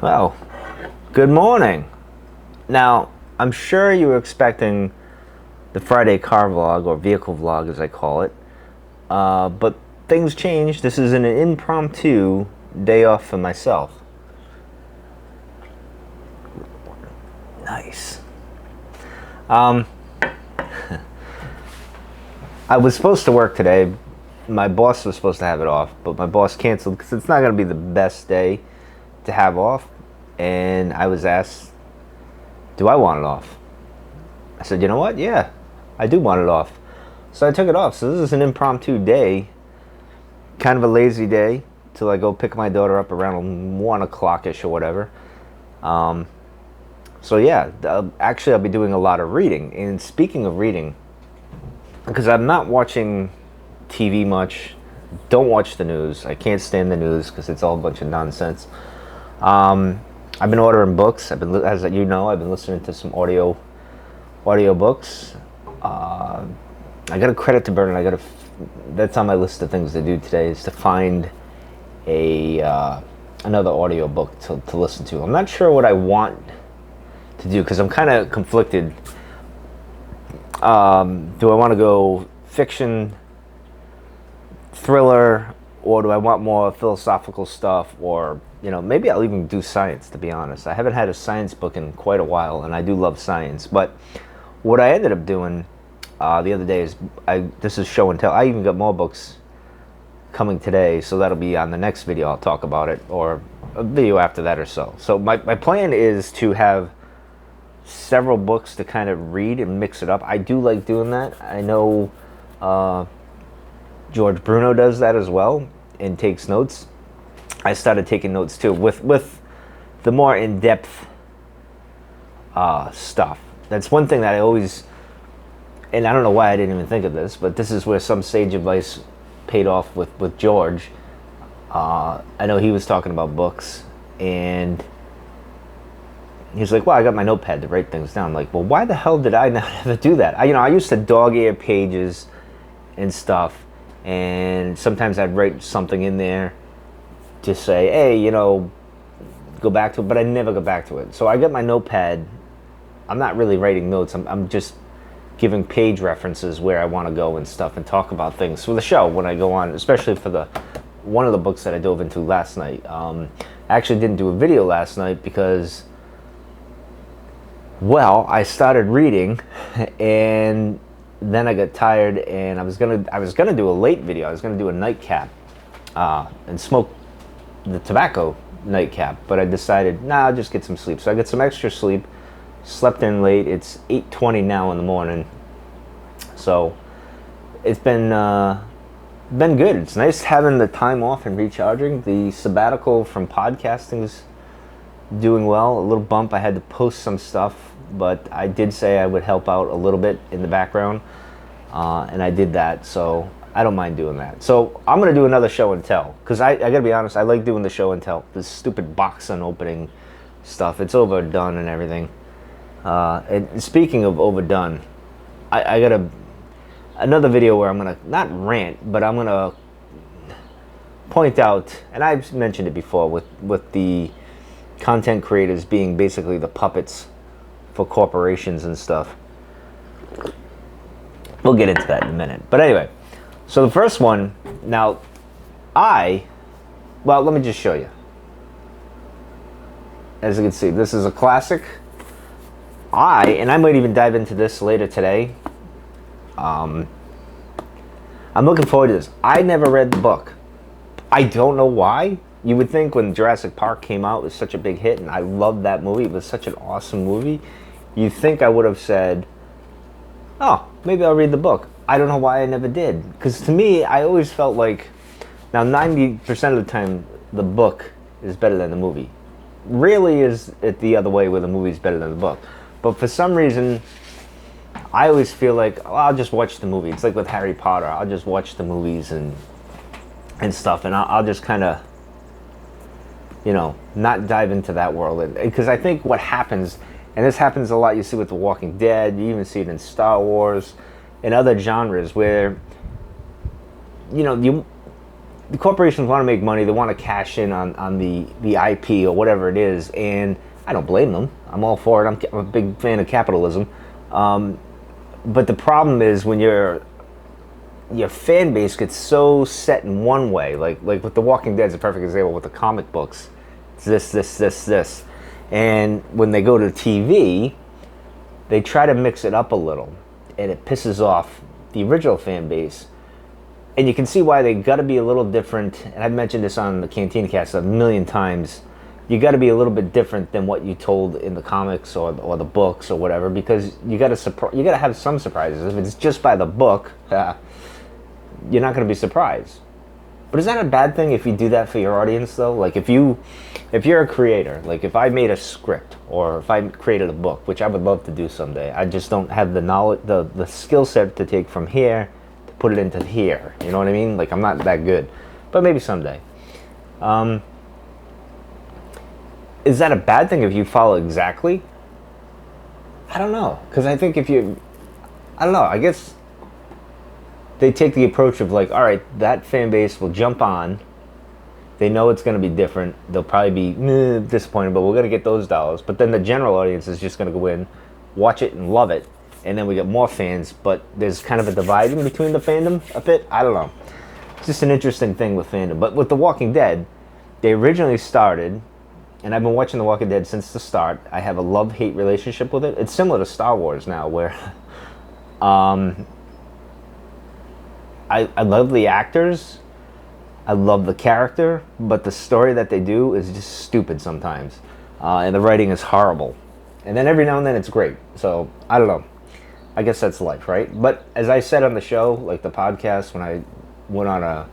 Well, good morning. Now, I'm sure you were expecting the Friday car vlog, or vehicle vlog as I call it, but things changed. This is an impromptu day off for myself. Nice. I was supposed to work today. My boss was supposed to have it off, but my boss canceled because it's not going to be the best day to have off. And I was asked, do I want it off? I said, you know what? Yeah, I do want it off. So I took it off. So this is an impromptu day, kind of a lazy day, till I go pick my daughter up around 1 o'clock-ish or whatever. So yeah, actually I'll be doing a lot of reading. And speaking of reading, because I'm not watching TV much, don't watch the news. I can't stand the news because it's all a bunch of nonsense. I've been ordering books. As you know, I've been listening to some audio books. I got a credit to burn. That's on my list of things to do today, is to find another audio book to listen to. I'm not sure what I want to do because I'm kind of conflicted. Do I want to go fiction, thriller, or do I want more philosophical stuff, or maybe I'll even do science, to be honest. I haven't had a science book in quite a while, and I do love science. But what I ended up doing the other day is, this is show and tell. I even got more books coming today, so that'll be on the next video. I'll talk about it, or a video after that or so. So my plan is to have several books to kind of read and mix it up. I do like doing that. I know George Bruno does that as well and takes notes. I started taking notes too with the more in-depth stuff. That's one thing that I always, and I don't know why I didn't even think of this, but this is where some sage advice paid off with George. I know he was talking about books, and he's like, well, I got my notepad to write things down. I'm like, well, why the hell did I not ever do that? I used to dog-ear pages and stuff, and sometimes I'd write something in there to say, hey, go back to it, but I never go back to it. So I got my notepad. I'm not really writing notes. I'm just giving page references where I want to go and stuff, and talk about things for the show when I go on, especially for one of the books that I dove into last night. I actually didn't do a video last night because, well, I started reading and then I got tired, and I was gonna do a late video. I was gonna do a nightcap and smoke the tobacco nightcap, but I decided, nah, I'll just get some sleep. So I got some extra sleep, slept in late. It's 8:20 now in the morning, so it's been good. It's nice having the time off and recharging. The sabbatical from podcasting is doing well. A little bump. I had to post some stuff, but I did say I would help out a little bit in the background, and I did that, so I don't mind doing that. So I'm going to do another show and tell, because I got to be honest, I like doing the show and tell. This stupid box unopening stuff, it's overdone and everything. And speaking of overdone, I got another video where I'm going to, not rant, but I'm going to point out, and I've mentioned it before, with the content creators being basically the puppets for corporations and stuff. We'll get into that in a minute. But anyway, so the first one, now, well, let me just show you. As you can see, this is a classic. And I might even dive into this later today. I'm looking forward to this. I never read the book. I don't know why. You would think when Jurassic Park came out, it was such a big hit, and I loved that movie. It was such an awesome movie. You'd think I would have said, oh, maybe I'll read the book. I don't know why I never did. Because to me, I always felt like, now 90% of the time, the book is better than the movie. Rarely is it the other way where the movie is better than the book. But for some reason, I always feel like, oh, I'll just watch the movie. It's like with Harry Potter. I'll just watch the movies and stuff, and I'll just kind of, not dive into that world. Because I think what happens, and this happens a lot, you see with The Walking Dead, you even see it in Star Wars, and other genres where, the corporations want to make money. They want to cash in on the IP or whatever it is, and I don't blame them. I'm all for it. I'm a big fan of capitalism. But the problem is when your fan base gets so set in one way, like with The Walking Dead is a perfect example with the comic books. It's this. And when they go to TV, they try to mix it up a little, and it pisses off the original fan base. And you can see why they got to be a little different. And I've mentioned this on the Cantina Cast a million times. You got to be a little bit different than what you told in the comics or the books or whatever, because you got to have some surprises. If it's just by the book, you're not going to be surprised. But is that a bad thing if you do that for your audience, though? Like if you're a creator, like if I made a script or if I created a book, which I would love to do someday, I just don't have the knowledge, the skill set to take from here to put it into here. You know what I mean? Like I'm not that good, but maybe someday. Is that a bad thing if you follow exactly? I don't know, because I think I don't know, I guess they take the approach of like, all right, that fan base will jump on. They know it's going to be different. They'll probably be disappointed, but we're going to get those dollars. But then the general audience is just going to go in, watch it, and love it. And then we get more fans, but there's kind of a divide in between the fandom a bit. I don't know. It's just an interesting thing with fandom. But with The Walking Dead, they originally started, and I've been watching The Walking Dead since the start. I have a love-hate relationship with it. It's similar to Star Wars now, where I love the actors, I love the character, but the story that they do is just stupid sometimes, and the writing is horrible. And then every now and then it's great. So I don't know. I guess that's life, right? But as I said on the show, like the podcast, when I went on a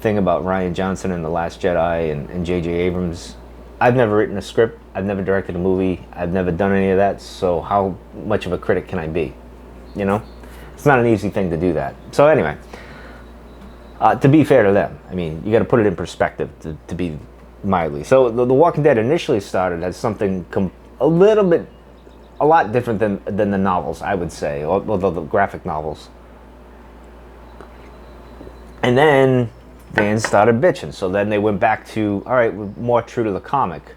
thing about Rian Johnson and The Last Jedi and J.J. Abrams, I've never written a script, I've never directed a movie, I've never done any of that, so how much of a critic can I be? You know? It's not an easy thing to do that. So anyway, to be fair to them, I mean, you got to put it in perspective to be mildly. So the Walking Dead initially started as something a lot different than the novels, I would say, or the graphic novels. And then fans started bitching, so then they went back to, all right, we're more true to the comic.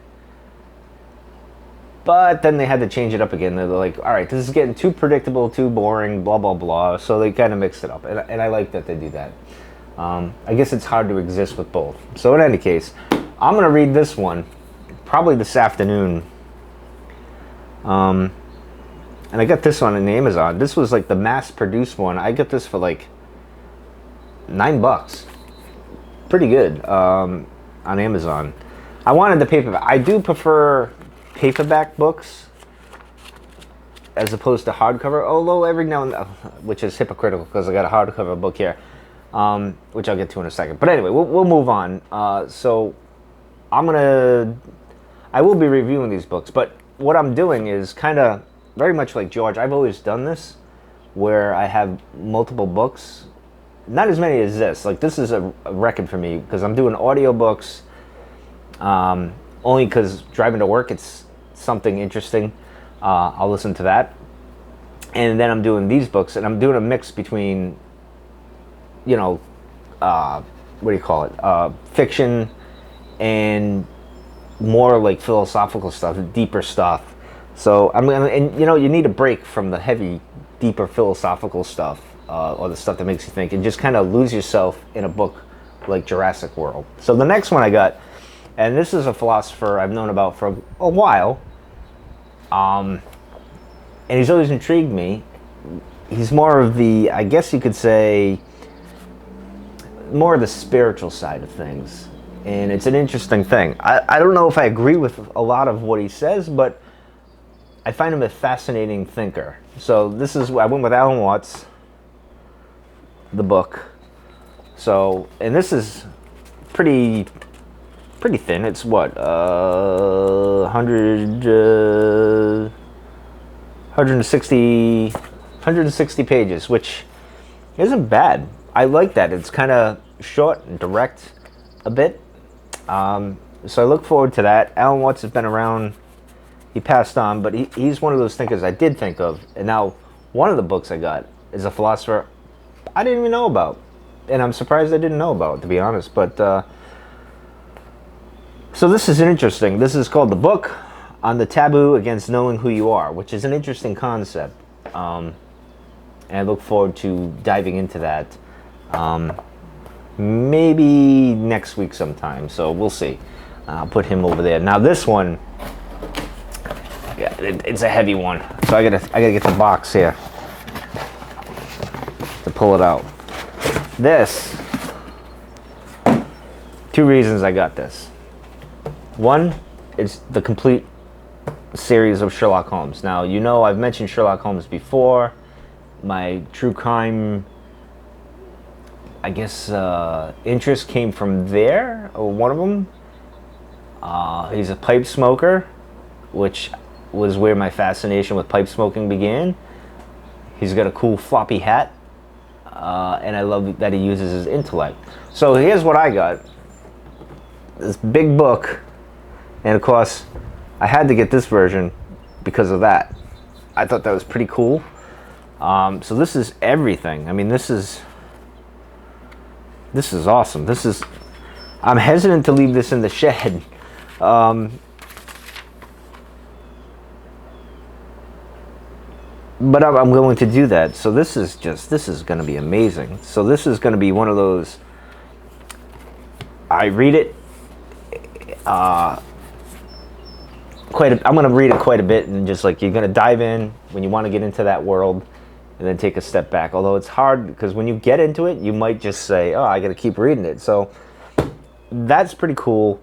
But then they had to change it up again. They're like, all right, this is getting too predictable, too boring, blah, blah, blah. So they kind of mixed it up. And I like that they do that. I guess it's hard to exist with both. So in any case, I'm going to read this one probably this afternoon. And I got this one on Amazon. This was like the mass-produced one. I got this for like $9. Pretty good on Amazon. I wanted the paperback. I do prefer paperback books as opposed to hardcover, although every now and then, which is hypocritical because I got a hardcover book here, which I'll get to in a second. But anyway, we'll move on. So I will be reviewing these books, but what I'm doing is kind of very much like George. I've always done this where I have multiple books, not as many as this. Like this is a record for me because I'm doing audiobooks only because driving to work, it's something interesting. I'll listen to that. And then I'm doing these books, and I'm doing a mix between, you know, what do you call it? Fiction and more like philosophical stuff, deeper stuff. So and you know, you need a break from the heavy, deeper philosophical stuff, or the stuff that makes you think, and just kind of lose yourself in a book like Jurassic World. So the next one I got, and this is a philosopher I've known about for a while, and he's always intrigued me. He's more of the, I guess you could say, more of the spiritual side of things. And it's an interesting thing. I don't know if I agree with a lot of what he says, but I find him a fascinating thinker. So this is, I went with Alan Watts, the book. So, and this is pretty thin. It's what, 160 pages, which isn't bad. I like that. It's kind of short and direct a bit. So I look forward to that. Alan Watts has been around. He passed on, but he's one of those thinkers I did think of. And now one of the books I got is a philosopher I didn't even know about. and I'm surprised I didn't know about it, to be honest. But so this is interesting. This is called The Book on the Taboo Against Knowing Who You Are, which is an interesting concept. And I look forward to diving into that maybe next week sometime. So we'll see. I'll put him over there. Now this one, yeah, it's a heavy one. So I gotta get the box here to pull it out. This, 2 reasons I got this. One, it's the complete series of Sherlock Holmes. Now, you know I've mentioned Sherlock Holmes before. My true crime, I guess, interest came from there, or one of them. He's a pipe smoker, which was where my fascination with pipe smoking began. He's got a cool floppy hat, and I love that he uses his intellect. So here's what I got. This big book, and of course, I had to get this version because of that. I thought that was pretty cool. So this is everything. I mean, this is awesome. I'm hesitant to leave this in the shed. But I'm going to do that. So this is going to be amazing. So this is going to be one of those, I read it, I'm going to read it quite a bit, and just like, you're going to dive in when you want to get into that world and then take a step back. Although it's hard, because when you get into it, you might just say, oh, I got to keep reading it. So that's pretty cool.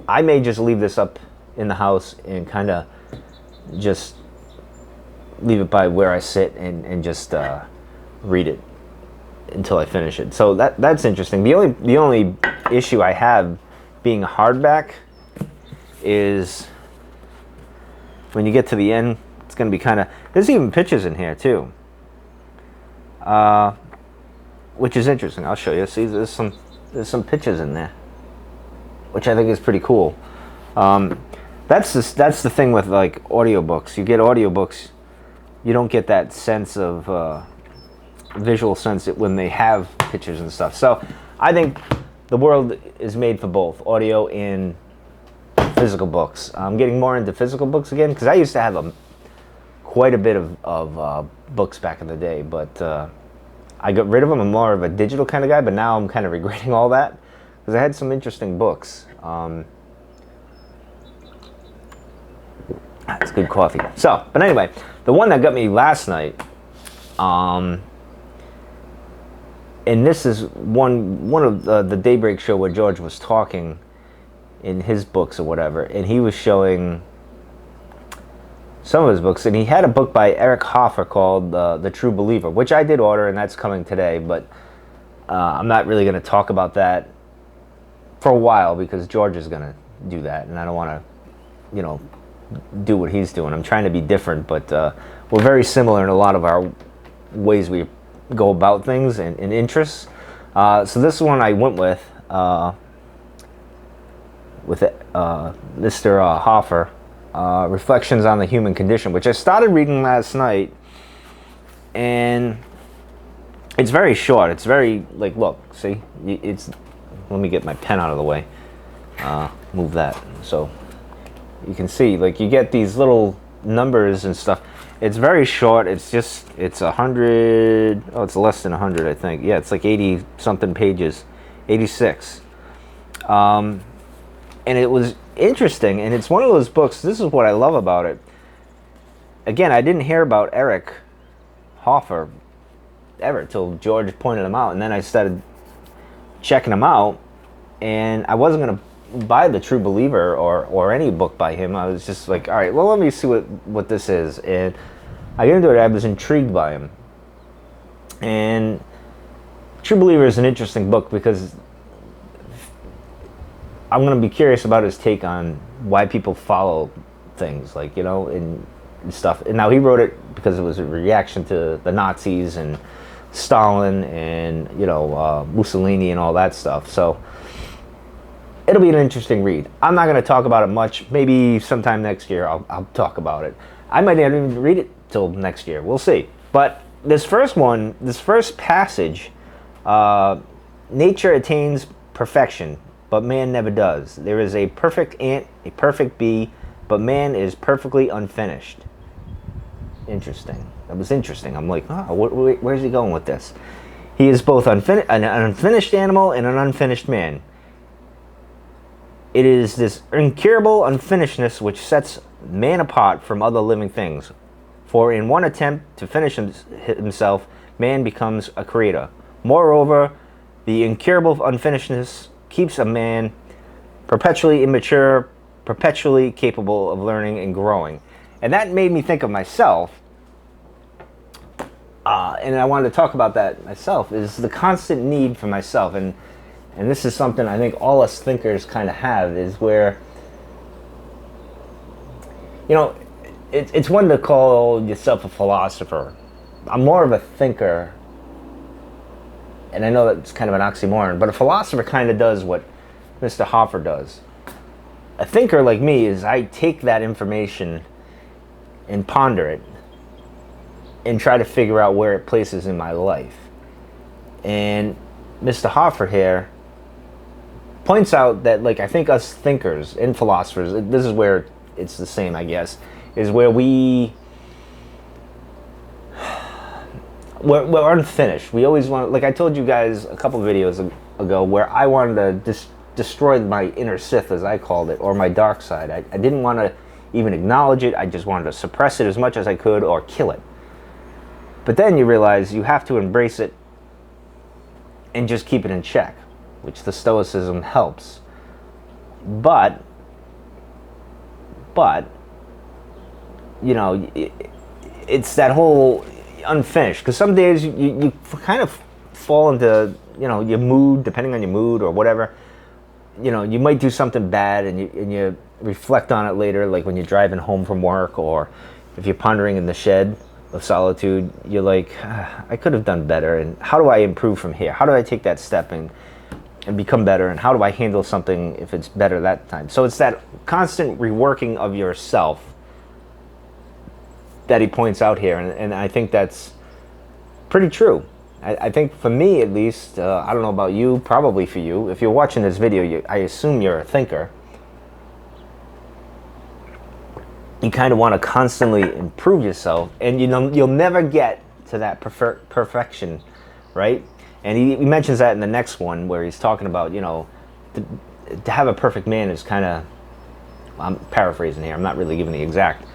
I may just leave this up in the house and kind of just leave it by where I sit and just read it until I finish it. So that's interesting. The only issue I have being a hardback is when you get to the end, it's going to be kind of, there's even pictures in here too, which is interesting. I'll show you. See, there's some pictures in there, which I think is pretty cool. That's the thing with like audiobooks. You get audiobooks, you don't get that sense of visual sense when they have pictures and stuff. So I think the world is made for both audio and physical books. I'm getting more into physical books again, because I used to have quite a bit of books back in the day, but I got rid of them. I'm more of a digital kind of guy, but now I'm kind of regretting all that, because I had some interesting books. It's good coffee. So, but anyway, the one that got me last night, and this is one of the Daybreak show where George was talking in his books or whatever, and he was showing some of his books, and he had a book by Eric Hoffer called The True Believer, which I did order, and that's coming today, but I'm not really going to talk about that for a while, because George is going to do that, and I don't want to, do what he's doing. I'm trying to be different, but we're very similar in a lot of our ways we go about things and interests. So this one I went with Mr. Hoffer, Reflections on the Human Condition, which I started reading last night, and it's very short. It's very, like, look, see, let me get my pen out of the way, move that, so you can see, like, you get these little numbers and stuff. It's very short. It's 100, oh, it's less than 100, I think. Yeah, it's like 80 something pages, 86. And it was interesting, and it's one of those books, this is what I love about it. Again, I didn't hear about Eric Hoffer ever till George pointed him out, and then I started checking him out, and I wasn't going to buy The True Believer or any book by him. I was just like, all right, well, let me see what this is. And I get into it. I was intrigued by him. And True Believer is an interesting book, because I'm going to be curious about his take on why people follow things, like, and stuff. And now he wrote it because it was a reaction to the Nazis and Stalin and, Mussolini and all that stuff. So it'll be an interesting read. I'm not going to talk about it much. Maybe sometime next year I'll talk about it. I might not even read it till next year. We'll see. But this first passage, nature attains perfection, but man never does. There is a perfect ant, a perfect bee, but man is perfectly unfinished. Interesting. That was interesting. I'm like, oh, where's he going with this? He is both an unfinished animal and an unfinished man. It is this incurable unfinishedness which sets man apart from other living things. For in one attempt to finish himself, man becomes a creator. Moreover, the incurable unfinishedness keeps a man perpetually immature, perpetually capable of learning and growing. And that made me think of myself, and I wanted to talk about that myself, is the constant need for myself. And this is something I think all us thinkers kind of have, is where, you know, it's one to call yourself a philosopher. I'm more of a thinker, and I know that's kind of an oxymoron, but a philosopher kind of does what Mr. Hoffer does. A thinker like me is I take that information and ponder it and try to figure out where it places in my life. And Mr. Hoffer here points out that, like, I think us thinkers and philosophers, this is where it's the same, I guess, is where we're unfinished. We always want, like I told you guys a couple videos ago, where I wanted to destroy my inner Sith, as I called it, or my dark side. I didn't want to even acknowledge it. I just wanted to suppress it as much as I could, or kill it. But then you realize you have to embrace it and just keep it in check, which the Stoicism helps. But you know, it's that whole unfinished, because some days you kind of fall into, you know, your mood, depending on your mood or whatever. You know, you might do something bad, and you reflect on it later, like when you're driving home from work, or if you're pondering in the shed of solitude, you're like, I could have done better, and how do I improve from here? How do I take that step and become better, and how do I handle something if it's better that time? So it's that constant reworking of yourself that he points out here, and I think that's pretty true. I think for me, at least, I don't know about you, probably for you, if you're watching this video, I assume you're a thinker. You kind of want to constantly improve yourself, and you know you'll never get to that perfection, right? And he mentions that in the next one, where he's talking about, you know, to have a perfect man is kind of, I'm paraphrasing here, I'm not really giving the exact,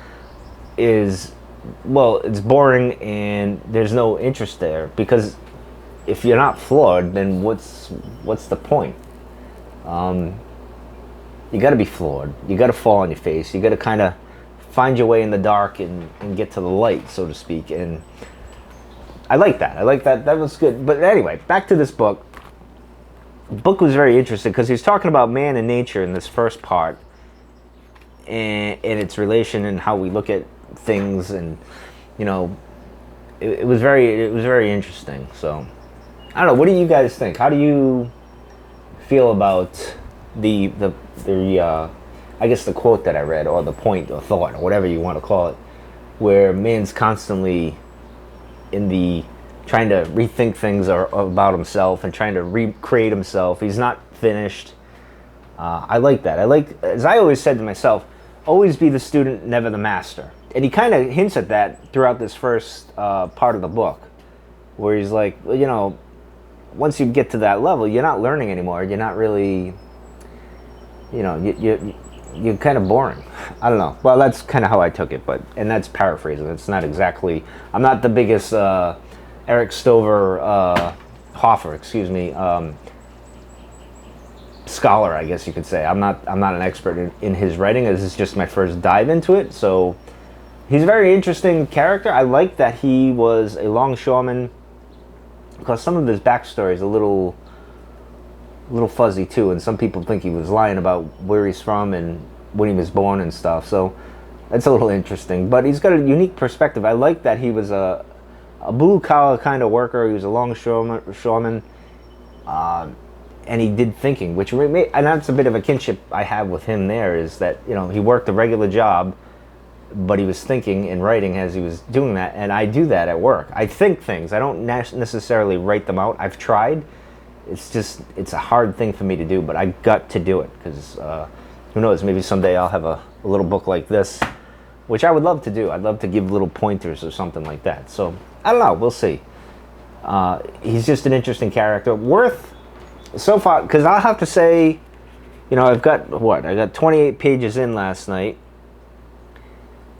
is, well, it's boring and there's no interest there, because if you're not flawed, then what's the point? You got to be flawed. You got to fall on your face. You got to kind of find your way in the dark and get to the light, so to speak. And I like that. That was good. But anyway, back to this book. The book was very interesting because he's talking about man and nature in this first part, and its relation and how we look at things, and you know, it was very interesting. So I don't know, what do you guys think? How do you feel about the I guess the quote that I read, or the point or thought, or whatever you want to call it, where man's constantly in the trying to rethink things about himself and trying to recreate himself. He's not finished. I like that. I like, as I always said to myself, always be the student, never the master. And he kind of hints at that throughout this first part of the book, where he's like, well, you know, once you get to that level, you're not learning anymore. You're not really, you know, you're kind of boring. I don't know. Well, that's kind of how I took it, and that's paraphrasing. It's not exactly, I'm not the biggest Eric Hoffer, excuse me, scholar, I guess you could say. I'm not an expert in his writing. This is just my first dive into it. So he's a very interesting character. I like that he was a longshoreman, because some of his backstory is a little fuzzy too, and some people think he was lying about where he's from and when he was born and stuff. So that's a little interesting. But he's got a unique perspective. I like that he was a blue collar kind of worker. He was a longshoreman. And he did thinking, which and that's a bit of a kinship I have with him there, is that, you know, he worked a regular job, but he was thinking and writing as he was doing that, and I do that at work. I think things. I don't necessarily write them out. I've tried. It's a hard thing for me to do, but I got to do it, because who knows, maybe someday I'll have a little book like this, which I would love to do. I'd love to give little pointers or something like that. So, I don't know. We'll see. He's just an interesting character. Worth, so far, because I'll have to say, you know, I've got, what? I got 28 pages in last night,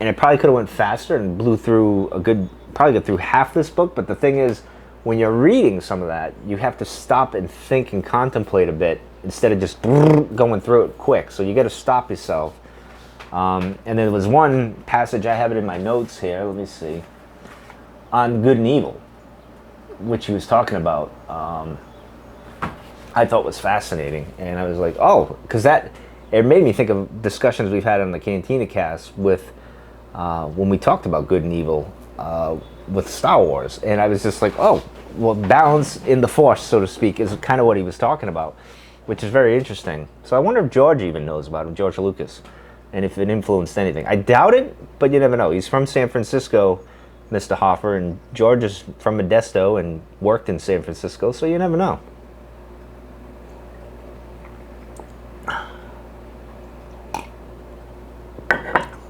and it probably could have went faster and blew through probably got through half this book, but the thing is, when you're reading some of that, you have to stop and think and contemplate a bit, instead of just going through it quick. So you got to stop yourself. And there was one passage, I have it in my notes here, let me see, on good and evil, which he was talking about. I thought was fascinating, and I was like, oh, because it made me think of discussions we've had on the Cantina Cast with when we talked about good and evil with Star Wars, and I was just like, oh, well, balance in the Force, so to speak, is kind of what he was talking about, which is very interesting. So I wonder if George even knows about him, George Lucas, and if it influenced anything. I doubt it, but you never know. He's from San Francisco, Mr. Hoffer, and George is from Modesto and worked in San Francisco, so you never know.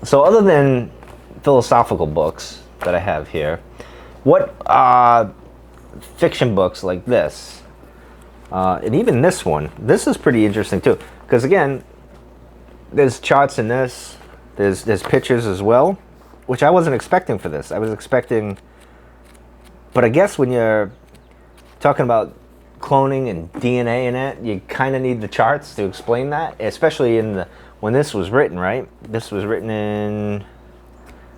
So other than philosophical books that I have here, what fiction books like this, and even this one, this is pretty interesting too, because again, there's charts in this, there's pictures as well, which I wasn't expecting for this. I was expecting, but I guess when you're talking about cloning and DNA and that, you kind of need the charts to explain that, especially when this was written, right? This was written in,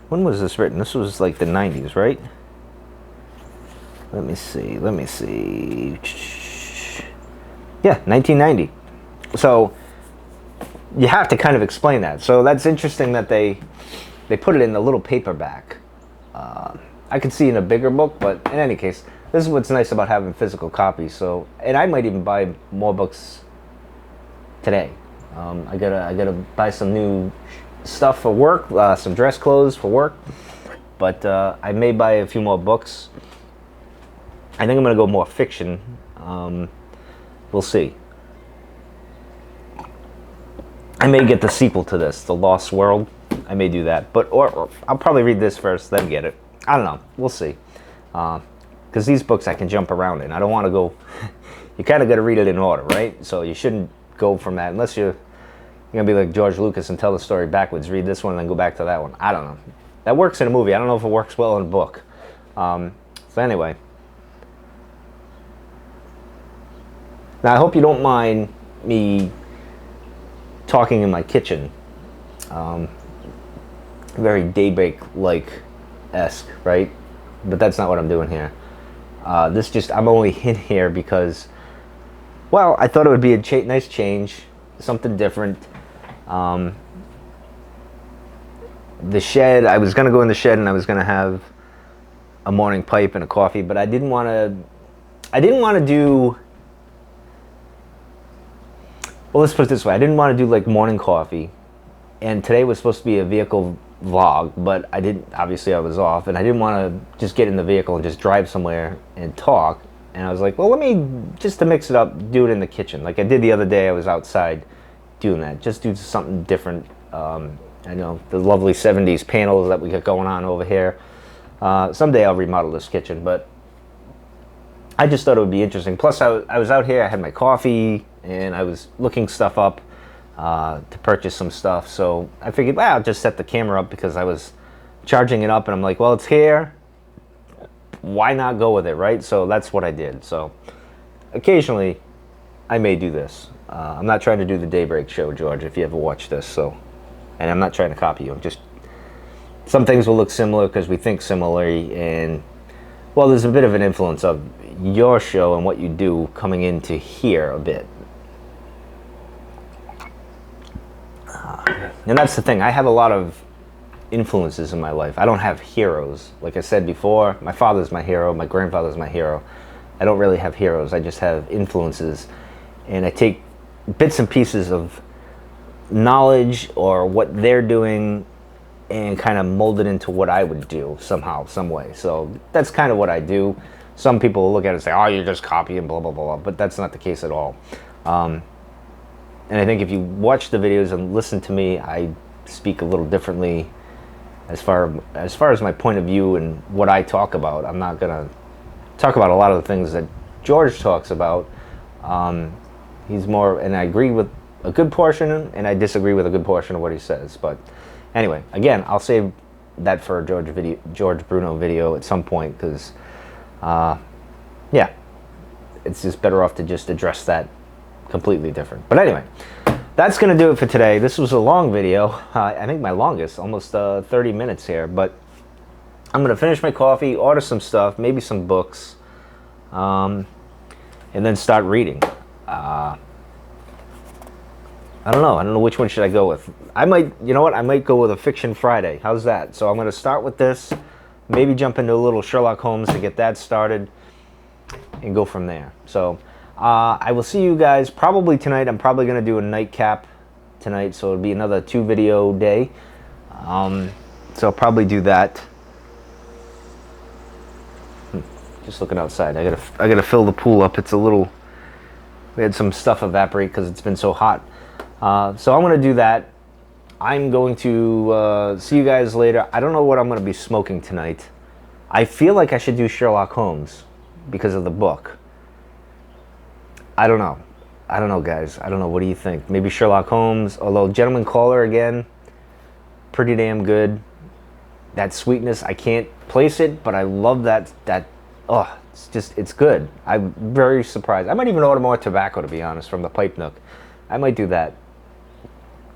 when was this written? This was like the 90s, right? Let me see. Yeah, 1990. So you have to kind of explain that. So that's interesting that they put it in the little paperback. I could see in a bigger book, but in any case, this is what's nice about having physical copies. So, and I might even buy more books today. I gotta buy some new stuff for work, some dress clothes for work, but I may buy a few more books. I think I'm gonna go more fiction. We'll see. I may get the sequel to this, The Lost World. I may do that, or I'll probably read this first, then get it. I don't know. We'll see. Because these books I can jump around in. I don't want to go. You kind of got to read it in order, right? So you shouldn't go from that unless you're gonna be like George Lucas and tell the story backwards. Read this one and then go back to that one. I don't know. That works in a movie. I don't know if it works well in a book. So anyway, now I hope you don't mind me talking in my kitchen. Very Daybreak-like-esque, right? But that's not what I'm doing here. I'm only in here because, well, I thought it would be a nice change, something different. The shed, I was going to go in the shed and I was going to have a morning pipe and a coffee, but I didn't want to do, well, let's put it this way. I didn't want to do like morning coffee, and today was supposed to be a vehicle vlog, but obviously I was off, and I didn't want to just get in the vehicle and just drive somewhere and talk, and I was like, well, let me, just to mix it up, do it in the kitchen like I did the other day. I was outside doing that, just do something different. I know the lovely 70s panels that we got going on over here. Someday I'll remodel this kitchen, but I just thought it would be interesting. Plus I was out here, I had my coffee, and I was looking stuff up to purchase some stuff, so I figured, well, I'll just set the camera up because I was charging it up, and I'm like, well, it's here, why not go with it, right? So that's what I did. So occasionally I may do this. I'm not trying to do the Daybreak show, George, if you ever watch this, so, and I'm not trying to copy you. Just some things will look similar because we think similarly, and, well, there's a bit of an influence of your show and what you do coming into here a bit. And that's the thing. I have a lot of influences in my life. I don't have heroes. Like I said before, my father's my hero, my grandfather's my hero. I don't really have heroes. I just have influences. And I take bits and pieces of knowledge or what they're doing and kind of mold it into what I would do somehow, some way. So that's kind of what I do. Some people look at it and say, oh, you're just copying, blah, blah, blah, but that's not the case at all. And I think if you watch the videos and listen to me, I speak a little differently as far as my point of view and what I talk about. I'm not going to talk about a lot of the things that George talks about. He's more, and I agree with a good portion, and I disagree with a good portion of what he says. But anyway, again, I'll save that for a George Bruno video at some point, because, yeah, it's just better off to just address that completely different. But anyway, that's going to do it for today. This was a long video. I think my longest, almost 30 minutes here. But I'm going to finish my coffee, order some stuff, maybe some books, and then start reading. I don't know which one should I go with. I might, you know what, I might go with a Fiction Friday. How's that? So I'm going to start with this, maybe jump into a little Sherlock Holmes to get that started, and go from there. So I will see you guys probably tonight. I'm probably going to do a nightcap tonight, so it'll be another 2-video day. So I'll probably do that. Just looking outside. I gotta fill the pool up. It's a little. We had some stuff evaporate because it's been so hot. So I'm going to do that. I'm going to see you guys later. I don't know what I'm going to be smoking tonight. I feel like I should do Sherlock Holmes because of the book. I don't know. I don't know, guys. I don't know. What do you think? Maybe Sherlock Holmes, although Gentleman Caller, again, pretty damn good. That sweetness, I can't place it, but I love that, oh, it's good. I'm very surprised. I might even order more tobacco, to be honest, from the Pipe Nook. I might do that.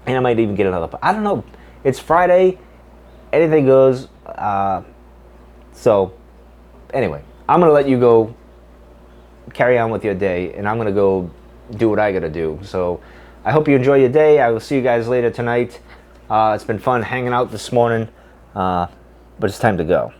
And I might even get another. I don't know. It's Friday. Anything goes. So, anyway, I'm going to let you go carry on with your day, and I'm going to go do what I got to do. So, I hope you enjoy your day. I will see you guys later tonight. It's been fun hanging out this morning, but it's time to go.